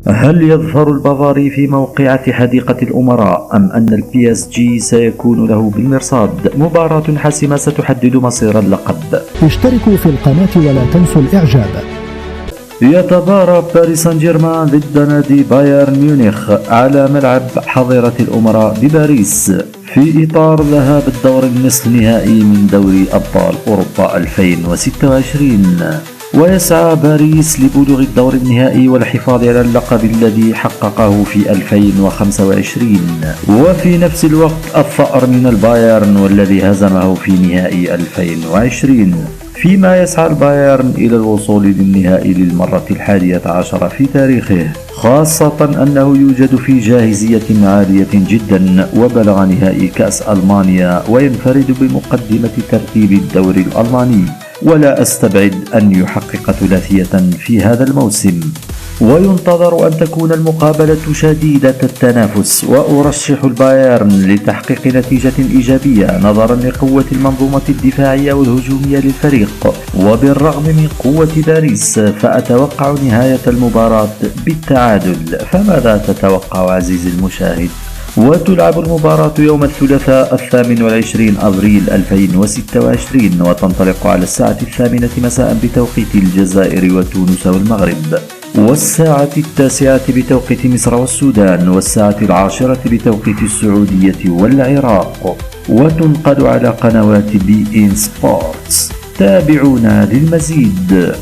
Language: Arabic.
هل يظفر البافاري في موقعة حديقة الأمراء أم أن البي اس جي سيكون له بالمرصاد؟ مباراة حاسمة ستحدد مصير اللقب. اشتركوا في القناة ولا تنسوا الإعجاب. يتبارى باريس سان جيرمان ضد نادي بايرن ميونخ على ملعب حظيرة الأمراء بباريس في إطار ذهاب الدور النصف نهائي من دوري أبطال أوروبا 2026. ويسعى باريس لبلوغ الدور النهائي والحفاظ على اللقب الذي حققه في 2025، وفي نفس الوقت الثأر من البايرن والذي هزمه في نهائي 2020. فيما يسعى البايرن إلى الوصول للنهائي للمرة 11 في تاريخه، خاصة أنه يوجد في جاهزية عالية جدا وبلغ نهائي كأس ألمانيا وينفرد بمقدمة ترتيب الدوري الألماني، ولا أستبعد أن يحقق ثلاثية في هذا الموسم. وينتظر أن تكون المقابلة شديدة التنافس، وأرشح البايرن لتحقيق نتيجة إيجابية نظرا لقوة المنظومة الدفاعية والهجومية للفريق. وبالرغم من قوة باريس فأتوقع نهاية المباراة بالتعادل. فماذا تتوقع عزيزي المشاهد؟ وتلعب المباراة يوم الثلاثاء 28 أبريل 2026، وتنطلق على الساعة 8 مساء بتوقيت الجزائر وتونس والمغرب، والساعة 9 بتوقيت مصر والسودان، والساعة 10 بتوقيت السعودية والعراق، وتنقل على قنوات بي إن سبورتس. تابعونا للمزيد.